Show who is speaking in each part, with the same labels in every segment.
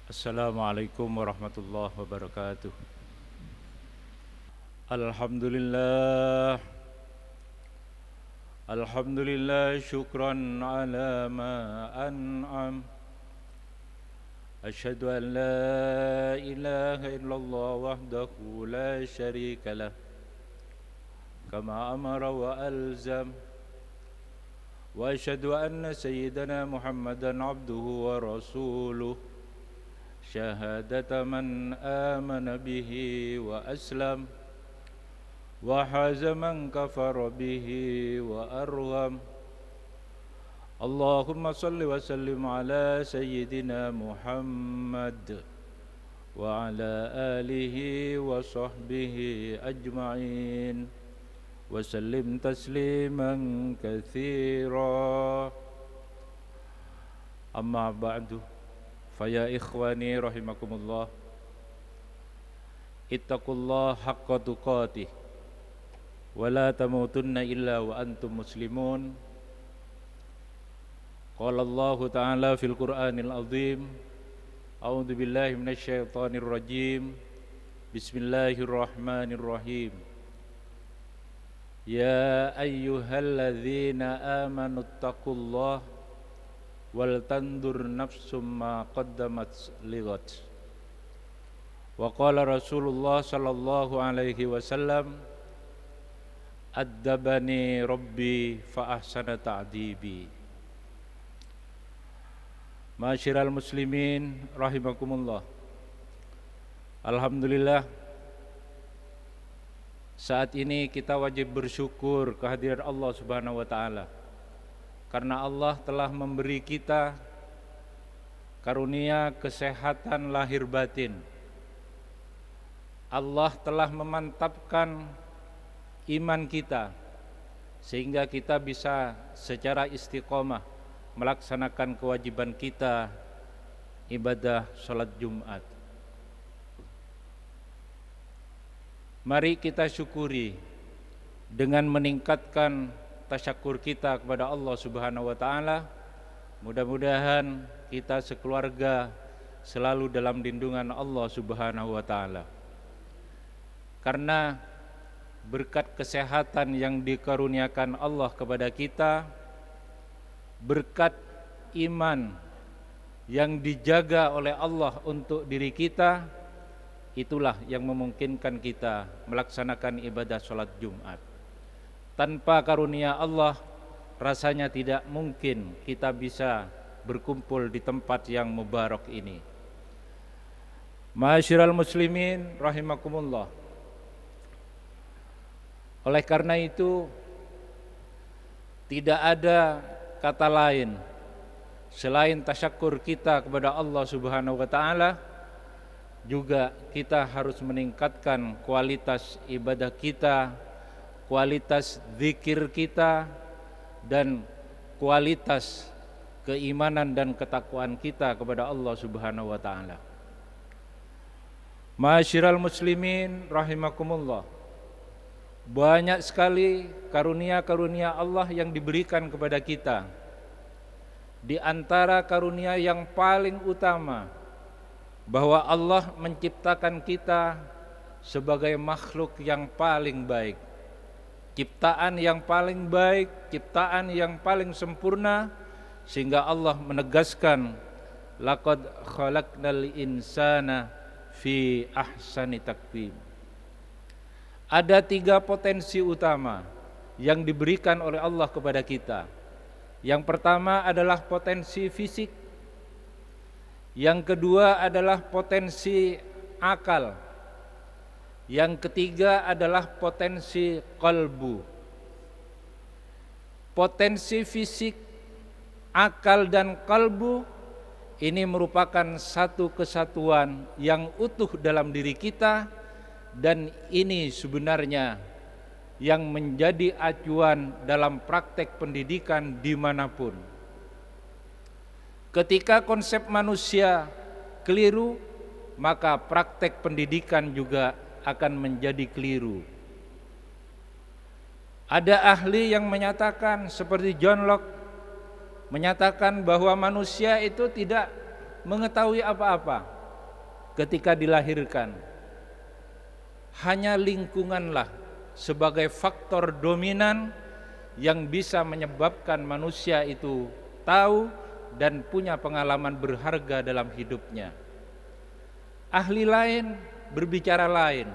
Speaker 1: Assalamualaikum warahmatullahi wabarakatuh. Alhamdulillah, Alhamdulillah syukran ala ma an'am. Asyhadu an la ilaha illallah wahdahu la syarika lah. Kama amara wa alzam. Wa asyhadu anna sayyidana Muhammadan abduhu wa rasuluh. Syahadata man amana bihi wa aslam. وحاز من كفر به وأرغم اللهم صل وسلم على سيدنا محمد وعلى آله وصحبه أجمعين وسلم تسليما كثيرا أما بعد فيا إخواني رحمكم الله اتقوا الله حق تقاته ولا تموتن إلا وأنتم مسلمون قال الله تعالى في القرآن العظيم أعوذ بالله من الشيطان الرجيم بسم الله الرحمن الرحيم يا أيها الذين آمنوا اتقوا الله ولتنظر نفس ما قدمت لغد وقال رسول الله صلى الله عليه وسلم Addabani Rabbi fa ahsana ta'dibi. Ma'asyiral muslimin rahimakumullah. Alhamdulillah, saat ini kita wajib bersyukur kehadiran Allah Subhanahu wa taala. Karena Allah telah memberi kita karunia kesehatan lahir batin. Allah telah memantapkan iman kita sehingga kita bisa secara istiqomah melaksanakan kewajiban kita ibadah salat Jumat. Mari kita syukuri dengan meningkatkan tasyakur kita kepada Allah Subhanahu wa taala. Mudah-mudahan kita sekeluarga selalu dalam lindungan Allah Subhanahu wa taala. Karena berkat kesehatan yang dikaruniakan Allah kepada kita, berkat iman yang dijaga oleh Allah untuk diri kita, itulah yang memungkinkan kita melaksanakan ibadah sholat Jumat. Tanpa karunia Allah, rasanya tidak mungkin kita bisa berkumpul di tempat yang mubarak ini. Ma'asyiral muslimin rahimakumullah. Oleh karena itu, tidak ada kata lain selain tasyakur kita kepada Allah Subhanahu wa taala. Juga kita harus meningkatkan kualitas ibadah kita, kualitas zikir kita, dan kualitas keimanan dan ketakwaan kita kepada Allah Subhanahu wa taala. Ma'asyiral muslimin rahimakumullah. Banyak sekali karunia-karunia Allah yang diberikan kepada kita. Di antara karunia yang paling utama, bahwa Allah menciptakan kita sebagai makhluk yang paling baik, ciptaan yang paling baik, ciptaan yang paling sempurna, sehingga Allah menegaskan laqad khalaqnal insana fi ahsani taqwim. Ada 3 potensi utama yang diberikan oleh Allah kepada kita. Yang pertama adalah potensi fisik. Yang kedua adalah potensi akal. Yang ketiga adalah potensi qalbu. Potensi fisik, akal dan kalbu ini merupakan satu kesatuan yang utuh dalam diri kita. Dan ini sebenarnya yang menjadi acuan dalam praktek pendidikan dimanapun. Ketika konsep manusia keliru, maka praktek pendidikan juga akan menjadi keliru. Ada ahli yang menyatakan seperti John Locke, menyatakan bahwa manusia itu tidak mengetahui apa-apa. ketika dilahirkan. Hanya lingkunganlah sebagai faktor dominan yang bisa menyebabkan manusia itu tahu dan punya pengalaman berharga dalam hidupnya. Ahli lain berbicara lain.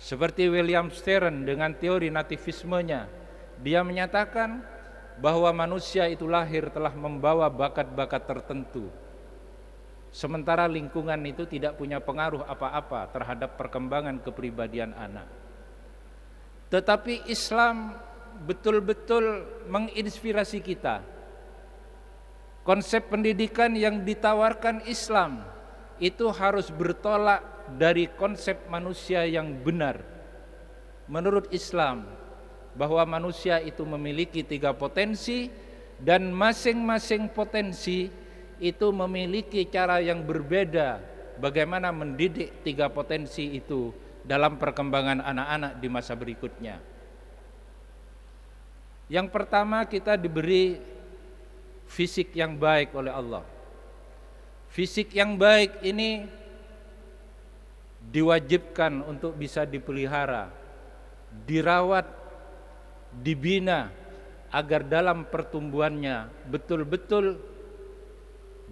Speaker 1: Seperti William Stern dengan teori nativismenya, dia menyatakan bahwa manusia itu lahir telah membawa bakat-bakat tertentu. Sementara lingkungan itu tidak punya pengaruh apa-apa terhadap perkembangan kepribadian anak. Tetapi Islam betul-betul menginspirasi kita. Konsep pendidikan yang ditawarkan Islam itu harus bertolak dari konsep manusia yang benar. Menurut Islam, bahwa manusia itu memiliki 3 potensi, dan masing-masing potensi itu memiliki cara yang berbeda bagaimana mendidik 3 potensi itu dalam perkembangan anak-anak di masa berikutnya. Yang pertama, kita diberi fisik yang baik oleh Allah. Fisik yang baik ini diwajibkan untuk bisa dipelihara, dirawat, dibina agar dalam pertumbuhannya betul-betul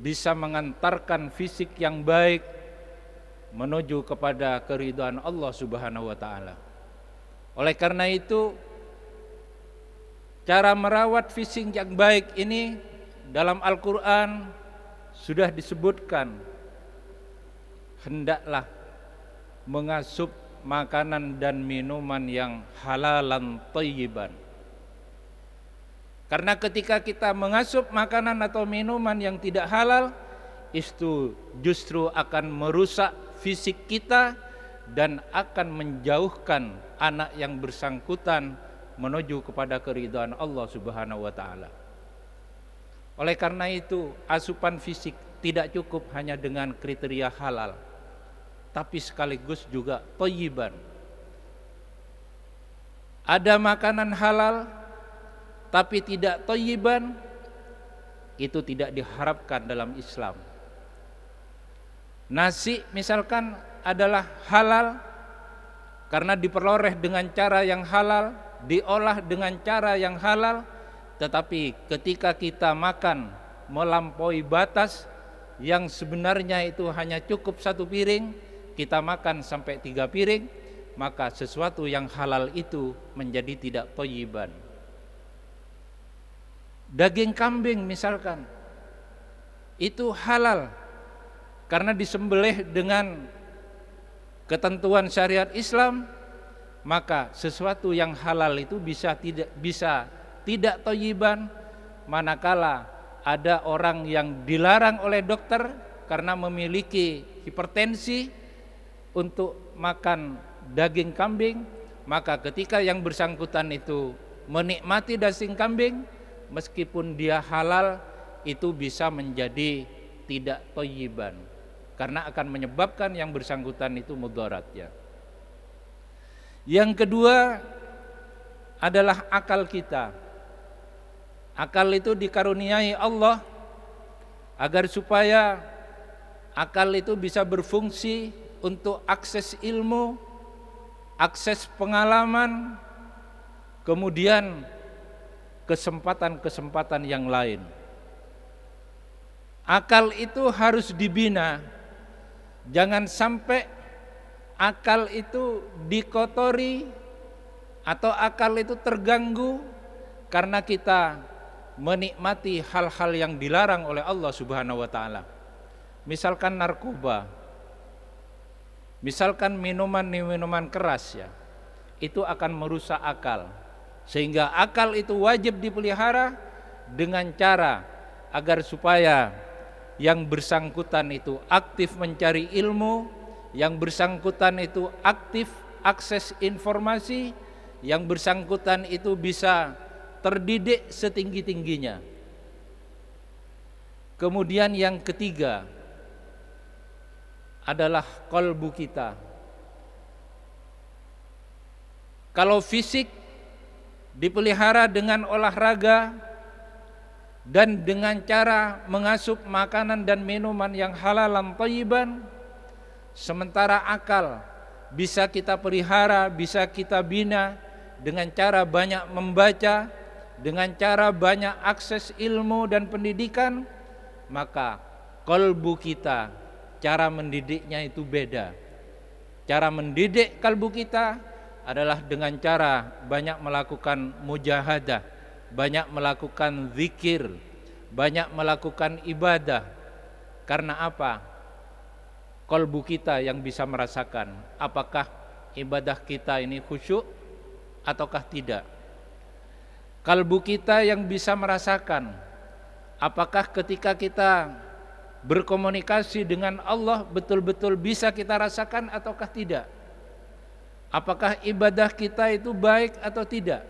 Speaker 1: bisa mengantarkan fisik yang baik menuju kepada keridhaan Allah Subhanahu wa taala. Oleh karena itu, cara merawat fisik yang baik ini dalam Al-Quran sudah disebutkan, hendaklah mengasup makanan dan minuman yang halalan thayyiban. Karena ketika kita mengasup makanan atau minuman yang tidak halal, itu justru akan merusak fisik kita dan akan menjauhkan anak yang bersangkutan menuju kepada keridhaan Allah Subhanahu wa taala. Oleh karena itu, asupan fisik tidak cukup hanya dengan kriteria halal, tapi sekaligus juga thayyiban. Ada makanan halal tapi tidak thayyiban, itu tidak diharapkan dalam Islam. Nasi misalkan adalah halal karena diperoleh dengan cara yang halal, diolah dengan cara yang halal, tetapi ketika kita makan melampaui batas yang sebenarnya itu hanya cukup 1 piring, kita makan sampai 3 piring, maka sesuatu yang halal itu menjadi tidak thayyiban. Daging kambing misalkan, itu halal karena disembelih dengan ketentuan syariat Islam, maka sesuatu yang halal itu bisa tidak thayyiban, manakala ada orang yang dilarang oleh dokter karena memiliki hipertensi untuk makan daging kambing, maka ketika yang bersangkutan itu menikmati daging kambing, meskipun dia halal, itu bisa menjadi tidak thayyiban karena akan menyebabkan yang bersangkutan itu mudarat ya. Yang kedua adalah akal kita. Akal itu dikaruniai Allah agar supaya akal itu bisa berfungsi untuk akses ilmu, akses pengalaman, kemudian kesempatan-kesempatan yang lain. Akal itu harus dibina. Jangan sampai akal itu dikotori atau akal itu terganggu karena kita menikmati hal-hal yang dilarang oleh Allah Subhanahu wa taala. Misalkan narkoba, misalkan minuman keras ya, itu akan merusak akal. Sehingga akal itu wajib dipelihara dengan cara agar supaya yang bersangkutan itu aktif mencari ilmu, yang bersangkutan itu aktif akses informasi, yang bersangkutan itu bisa terdidik setinggi-tingginya. Kemudian yang ketiga adalah qalbu kita. Kalau fisik dipelihara dengan olahraga dan dengan cara mengasup makanan dan minuman yang halalan thayyiban, Sementara akal bisa kita pelihara, bisa kita bina dengan cara banyak membaca, dengan cara banyak akses ilmu dan pendidikan, maka kalbu kita, cara mendidiknya itu beda. Cara mendidik kalbu kita adalah dengan cara banyak melakukan mujahadah, banyak melakukan zikir, banyak melakukan ibadah. Karena apa? Kalbu kita yang bisa merasakan apakah ibadah kita ini khusyuk ataukah tidak. Kalbu kita yang bisa merasakan apakah ketika kita berkomunikasi dengan Allah betul-betul bisa kita rasakan ataukah tidak. Apakah ibadah kita itu baik atau tidak.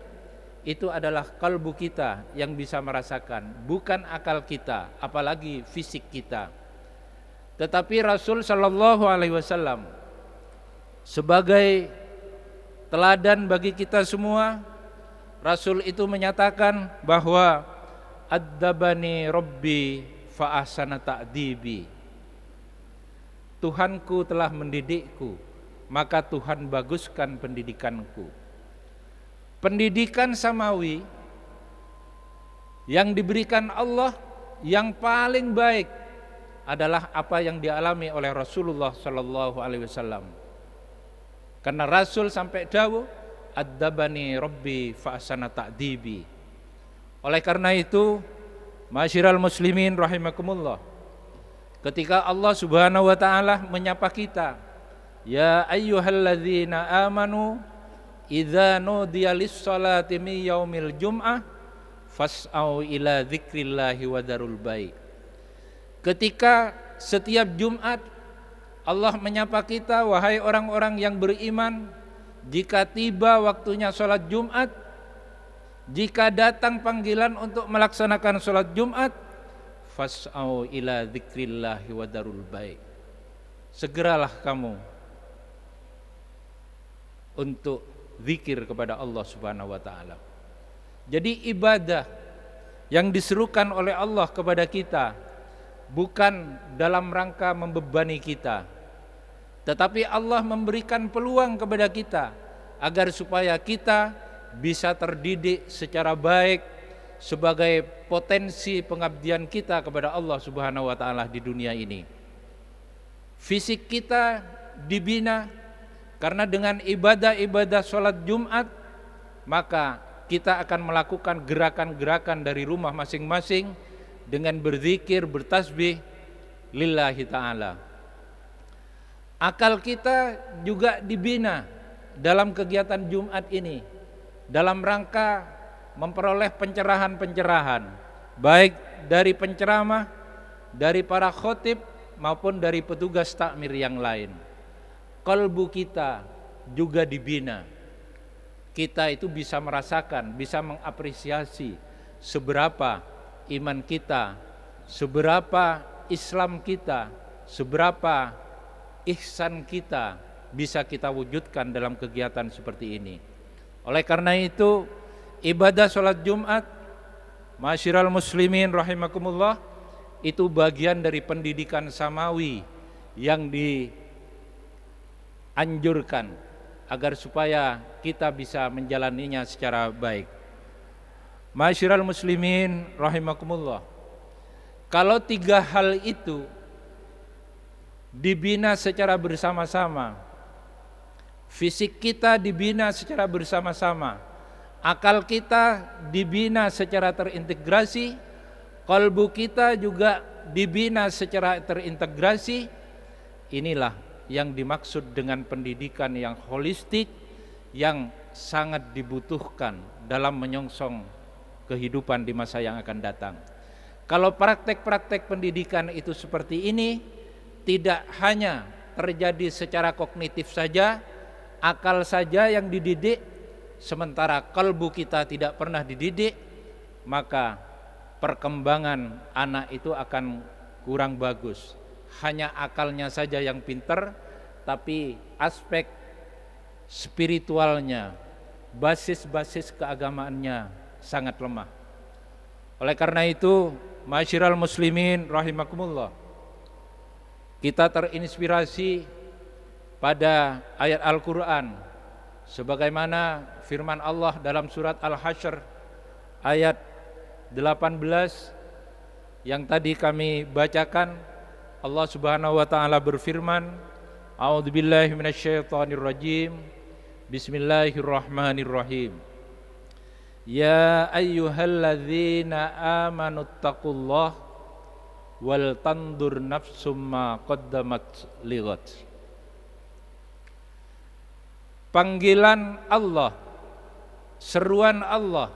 Speaker 1: Itu adalah kalbu kita yang bisa merasakan, bukan akal kita, apalagi fisik kita. Tetapi Rasul sallallahu alaihi wasallam sebagai teladan bagi kita semua, Rasul itu menyatakan bahwa addabani rabbi fa ahsana ta'dibi. Tuhanku telah mendidikku, maka Tuhan baguskan pendidikanku. Pendidikan samawi yang diberikan Allah yang paling baik adalah apa yang dialami oleh Rasulullah sallallahu alaihi wasallam. Karena Rasul sampai dawuh, addabani rabbi fa ahsana ta'dibi. Oleh karena itu, masyiral muslimin rahimakumullah, ketika Allah Subhanahu wa taala menyapa kita, ya ayyuhalladzina amanu idza nudiya lis-salati min yaumil jum'ah fas'au ila dzikrillahi wa dzarul bai'. Ketika setiap Jumat Allah menyapa kita, wahai orang-orang yang beriman, jika tiba waktunya sholat Jumat, jika datang panggilan untuk melaksanakan sholat Jumat, fas'au ila dzikrillahi wa dzarul bai'. Segeralah kamu untuk zikir kepada Allah Subhanahu wa taala. Jadi ibadah yang diserukan oleh Allah kepada kita bukan dalam rangka membebani kita, tetapi Allah memberikan peluang kepada kita agar supaya kita bisa terdidik secara baik sebagai potensi pengabdian kita kepada Allah Subhanahu wa taala di dunia ini. Fisik kita dibina karena dengan ibadah-ibadah sholat Jumat, maka kita akan melakukan gerakan-gerakan dari rumah masing-masing dengan berzikir, bertasbih lillahi ta'ala. Akal kita juga dibina dalam kegiatan Jumat ini dalam rangka memperoleh pencerahan-pencerahan baik dari penceramah, dari para khotib maupun dari petugas takmir yang lain. Kalbu kita juga dibina. Kita itu bisa merasakan, bisa mengapresiasi seberapa iman kita, seberapa Islam kita, seberapa ihsan kita bisa kita wujudkan dalam kegiatan seperti ini. Oleh karena itu, ibadah sholat Jumat, masyiral muslimin rahimakumullah, itu bagian dari pendidikan samawi yang dianjurkan agar supaya kita bisa menjalaninya secara baik. Masyiral muslimin rahimakumullah, kalau tiga hal itu dibina secara bersama-sama, fisik kita dibina secara bersama-sama, akal kita dibina secara terintegrasi, kalbu kita juga dibina secara terintegrasi, inilah yang dimaksud dengan pendidikan yang holistik yang sangat dibutuhkan dalam menyongsong kehidupan di masa yang akan datang. Kalau praktek-praktek pendidikan itu seperti ini, tidak hanya terjadi secara kognitif saja, akal saja yang dididik, sementara kalbu kita tidak pernah dididik, maka perkembangan anak itu akan kurang bagus. Hanya akalnya saja yang pintar, tapi aspek spiritualnya, basis-basis keagamaannya sangat lemah. Oleh karena itu, masyiral muslimin rahimakumullah, kita terinspirasi pada ayat Al-Quran, sebagaimana firman Allah dalam surat Al-Hasyr ayat 18 yang tadi kami bacakan. Allah Subhanahu wa taala berfirman, A'udzubillahi minasyaitonirrajim. Bismillahirrahmanirrahim. Ya ayyuhalladzina amanuttaqullah wal tandur nafsum ma qaddamat lighad. Panggilan Allah, seruan Allah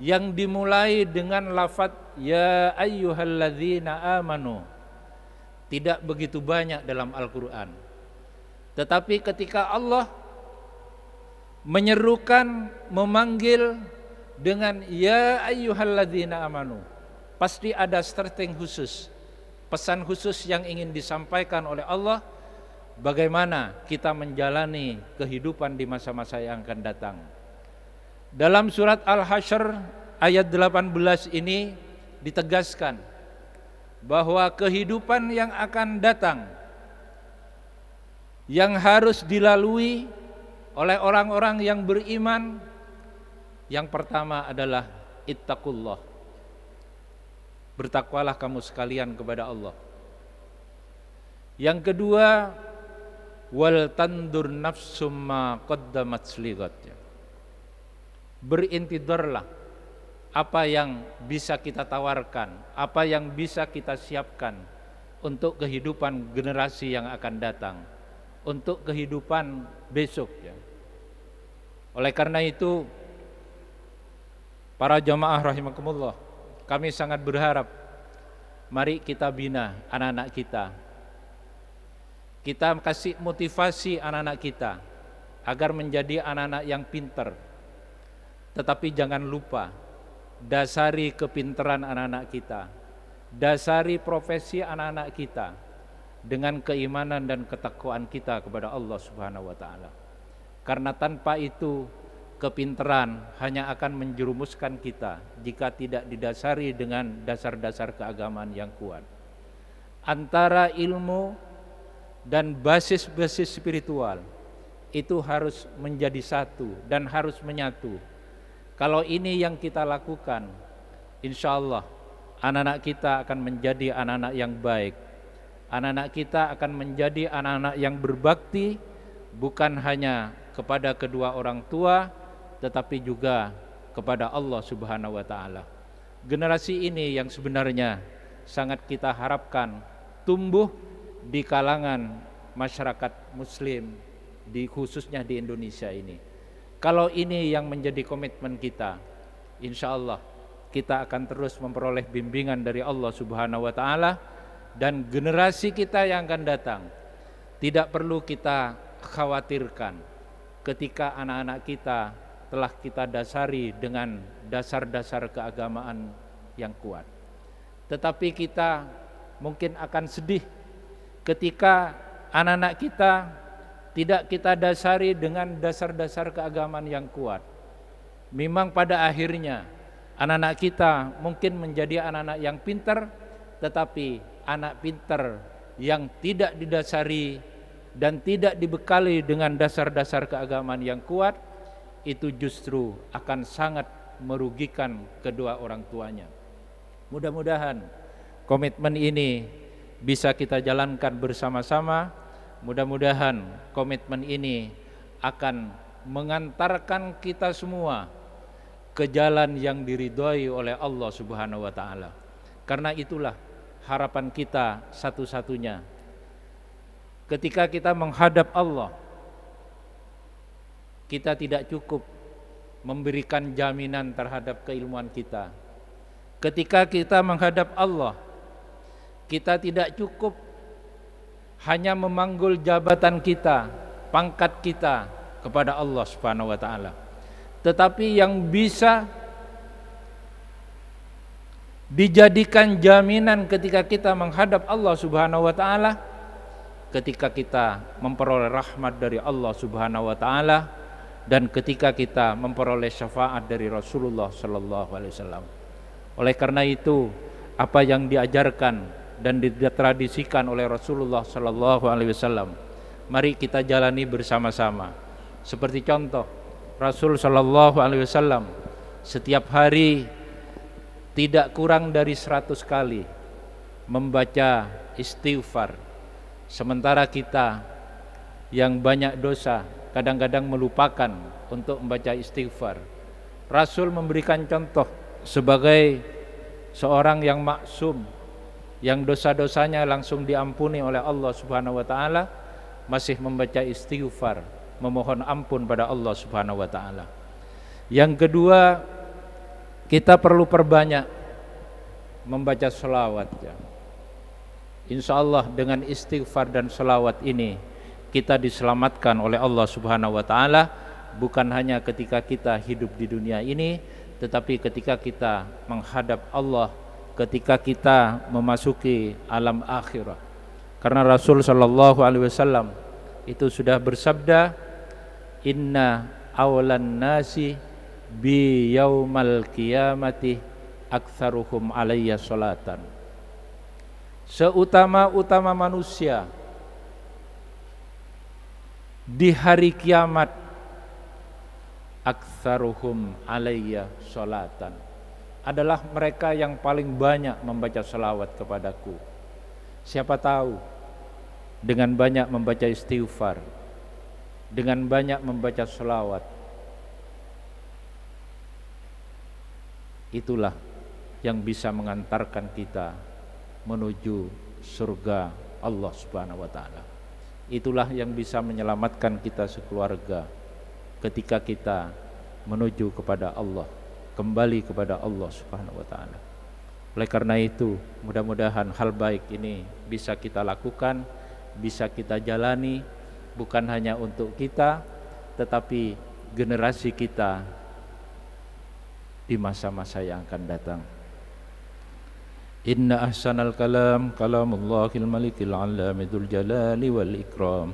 Speaker 1: yang dimulai dengan lafaz ya ayyuhalladzina amanu tidak begitu banyak dalam Al-Quran. Tetapi ketika Allah menyerukan, memanggil dengan ya ayyuhalladzina amanu, pasti ada starting khusus, pesan khusus yang ingin disampaikan oleh Allah, bagaimana kita menjalani kehidupan di masa-masa yang akan datang. Dalam surat Al-Hasyr ayat 18 ini ditegaskan bahwa kehidupan yang akan datang yang harus dilalui oleh orang-orang yang beriman, yang pertama adalah ittaqullah. Bertakwalah kamu sekalian kepada Allah. Yang kedua, wal tandur nafsum ma qaddamat lighad. Berintidarlah apa yang bisa kita tawarkan, apa yang bisa kita siapkan untuk kehidupan generasi yang akan datang, untuk kehidupan besok ya. Oleh karena itu, para jamaah rahimakumullah, kami sangat berharap mari kita bina anak-anak kita. Kita kasih motivasi anak-anak kita agar menjadi anak-anak yang pintar. Tetapi jangan lupa, dasari kepintaran anak-anak kita, dasari profesi anak-anak kita dengan keimanan dan ketakwaan kita kepada Allah Subhanahu wa taala. Karena tanpa itu kepintaran hanya akan menjerumuskan kita jika tidak didasari dengan dasar-dasar keagamaan yang kuat. Antara ilmu dan basis-basis spiritual itu harus menjadi satu dan harus menyatu. Kalau ini yang kita lakukan, insya Allah anak-anak kita akan menjadi anak-anak yang baik. Anak-anak kita akan menjadi anak-anak yang berbakti, bukan hanya kepada kedua orang tua, tetapi juga kepada Allah Subhanahu wa taala. Generasi ini yang sebenarnya sangat kita harapkan tumbuh di kalangan masyarakat muslim, khususnya di Indonesia ini. Kalau ini yang menjadi komitmen kita, insya Allah kita akan terus memperoleh bimbingan dari Allah Subhanahu wa taala, dan generasi kita yang akan datang tidak perlu kita khawatirkan ketika anak-anak kita telah kita dasari dengan dasar-dasar keagamaan yang kuat. Tetapi kita mungkin akan sedih ketika anak-anak kita tidak kita dasari dengan dasar-dasar keagamaan yang kuat. Memang pada akhirnya anak-anak kita mungkin menjadi anak-anak yang pintar, tetapi anak pintar yang tidak didasari dan tidak dibekali dengan dasar-dasar keagamaan yang kuat, itu justru akan sangat merugikan kedua orang tuanya. Mudah-mudahan komitmen ini bisa kita jalankan bersama-sama. Mudah-mudahan komitmen ini akan mengantarkan kita semua ke jalan yang diridhoi oleh Allah Subhanahu wa taala. Karena itulah harapan kita satu-satunya. Ketika kita menghadap Allah, kita tidak cukup memberikan jaminan terhadap keilmuan kita. Ketika kita menghadap Allah, kita tidak cukup hanya memanggul jabatan kita, pangkat kita kepada Allah Subhanahu wa taala. Tetapi yang bisa dijadikan jaminan ketika kita menghadap Allah Subhanahu wa taala, ketika kita memperoleh rahmat dari Allah Subhanahu wa taala, dan ketika kita memperoleh syafaat dari Rasulullah sallallahu alaihi wasallam. Oleh karena itu, apa yang diajarkan dan ditradisikan oleh Rasulullah sallallahu alaihi wasallam mari kita jalani bersama-sama. Seperti contoh Rasul sallallahu alaihi wasallam setiap hari tidak kurang dari 100 kali membaca istighfar. Sementara kita yang banyak dosa kadang-kadang melupakan untuk membaca istighfar. Rasul memberikan contoh sebagai seorang yang maksum, yang dosa-dosanya langsung diampuni oleh Allah Subhanahu wa taala, masih membaca istighfar, memohon ampun pada Allah Subhanahu wa taala. Yang kedua, kita perlu perbanyak membaca selawat ya. Insya Allah dengan istighfar dan selawat ini kita diselamatkan oleh Allah Subhanahu wa taala, bukan hanya ketika kita hidup di dunia ini, tetapi ketika kita menghadap Allah, ketika kita memasuki alam akhirat. Karena Rasul sallallahu alaihi wasallam itu sudah bersabda, inna awlan nasi bi yaumal qiyamati aktsaruhum alayya salatan. Seutama-utama manusia di hari kiamat, aktsaruhum alayya salatan, adalah mereka yang paling banyak membaca salawat kepadaku. Siapa tahu dengan banyak membaca istighfar, dengan banyak membaca salawat, itulah yang bisa mengantarkan kita menuju surga Allah Subhanahu wa taala. Itulah yang bisa menyelamatkan kita sekeluarga ketika kita menuju kepada Allah, kembali kepada Allah Subhanahu wa taala. Oleh karena itu, mudah-mudahan hal baik ini bisa kita lakukan, bisa kita jalani, bukan hanya untuk kita, tetapi generasi kita di masa-masa yang akan datang. Inna ahsanal kalam kalamullahil malikil alami dzul jalali wal ikram.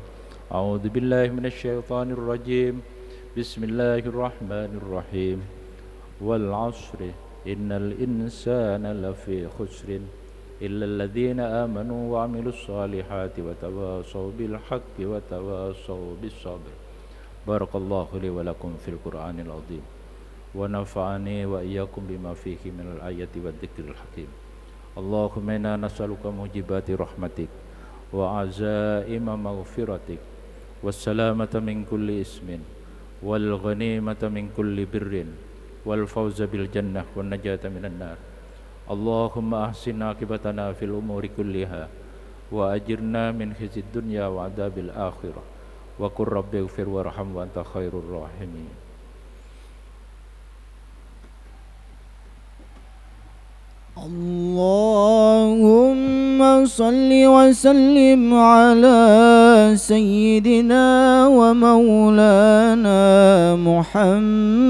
Speaker 1: A'udzu billahi minasyaitonir rajim. Bismillahirrahmanirrahim. Wal 'ashri innal insana lafi khusrin illa alladhina amanu wa 'amilus solihati wa tawassaw bil haqqi wa tawassaw bis sabr. Barakallahu li wa lakum fil Qur'anil 'azim. Wa nafa'ani wa iyyakum bima fihi minal ayati wad dzikril hakim. Allahumma inna nas'aluka mujibati rahmatik wa azaima maghfiratik wassalamata min kulli ismin wal ghanimata min kulli birrin wal fawza bil jannah wan najata minan nar. Allahumma ahsin aqibatana fil umuri kulliha wa ajirna min khizyid dunya wa adzabil akhirah wa qur rabbighfir warham wa anta khairur rahimin.
Speaker 2: Allahumma salli wa sallim ala sayyidina wa maulana Muhammadin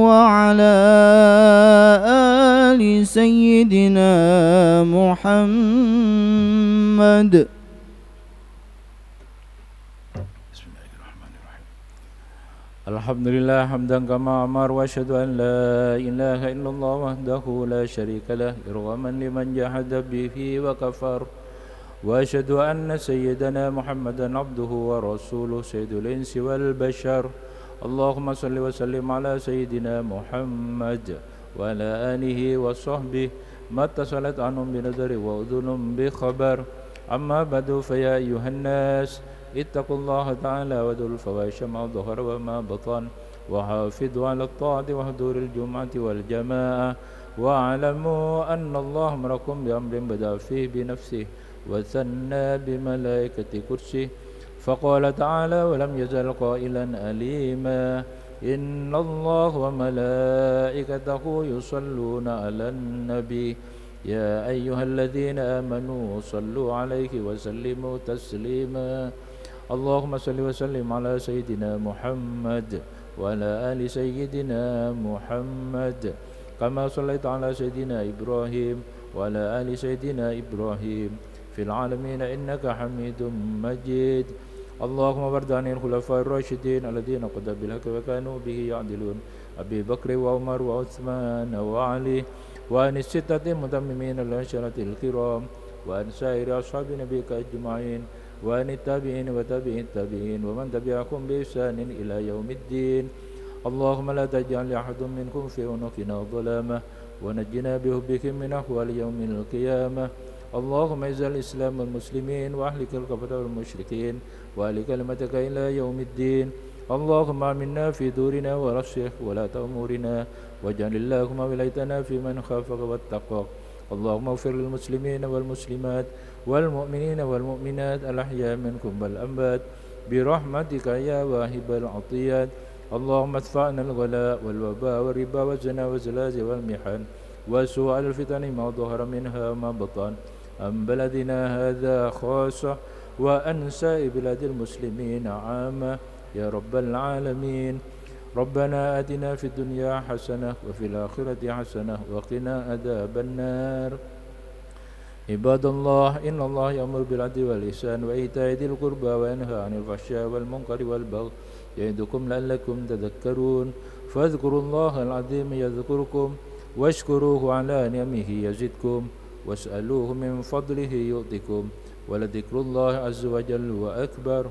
Speaker 2: wa ala ali sayyidina Muhammad.
Speaker 1: Alhamdulillah hamdan kama amar wa asyhadu an la ilaha illallah wahdahu la syarika lah irghaman liman jahada bihi wa kafar wa asyhadu anna sayyidana Muhammadan abduhu wa rasuluh sayyidul insi wal bashar. Allahumma salli wa sallim ala sayyidina Muhammad wa ala alihi wa sahbihi ma tasalat anhum bi nadari wa udhunum bi khabar. Amma ba'du fa ya ayyuhan nas ittaqullaha ta'ala wa dhul fawahisha ma dhahara wa ma batan wa hafidhu ala at-ta'ati wa huduril jum'ati wal jama'ah wa alamu anna Allah amrakum bi amrin bada fihi bi nafsihi wa thanna bi malaikati kursihi faqala ta'ala wa lam yazal qailan alima inna Allah wa malaikatahu yusalluna 'alan nabi ya ayyuhalladzina amanu sallu 'alaihi wa sallimu taslima. Allahumma salli wa sallim ala sayyidina Muhammad wa ala ali sayyidina Muhammad kama sallaita ala sayyidina Ibrahim wa ala ali sayyidina Ibrahim fil alamin innaka Hamidum Majid. Allahumma warḍa'anil khulafa'ir rasyidin alladziina qad bil haqqi wa kanu bihi ya'dilun Abi Bakr wa Umar wa Utsman wa Ali wa anis sittati mutammimin al-asharatil kiram وعن سائر أصحاب نبيك أجمعين وعن التابعين وتابع التابعين ومن تبعهم بإحسان إلى يوم الدين. اللهم لا تجعل أحد منكم في عنقنا ظلامة ونجنا بحبكم من أحوال يوم القيامة. اللهم اعز الإسلام والمسلمين وأهلك الكفرة والمشركين وأهل كلمتك إلى يوم الدين. اللهم آمنا في دورنا ورشح ولاة أمورنا واجعل اللهم ولايتنا في من خافك واتقاك. اللهم اغفر للمسلمين والمسلمات والمؤمنين والمؤمنات الأحياء منكم والأموات برحمتك يا واهب العطيات. اللهم ادفعنا الغلاء والوباء والربا والزنا والزلازل والمحن وسوء الفتن ما ظهر منها وما بطن عن بلدنا هذا خاصة وعن سائر بلاد المسلمين عامة يا رب العالمين. ربنا آتنا في الدنيا حسنة وفي الآخرة حسنة وقنا عذاب النار. عباد الله إن الله يأمر بالعدل والإحسان وإيتاء ذي القربى وينهى عن الفحشاء والمنكر والبغي يعظكم لعلكم تذكرون. فاذكروا الله العظيم يذكركم واشكروه على نعمه يزدكم واسألوه من فضله يؤتكم ولذكر الله عز وجل وأكبر.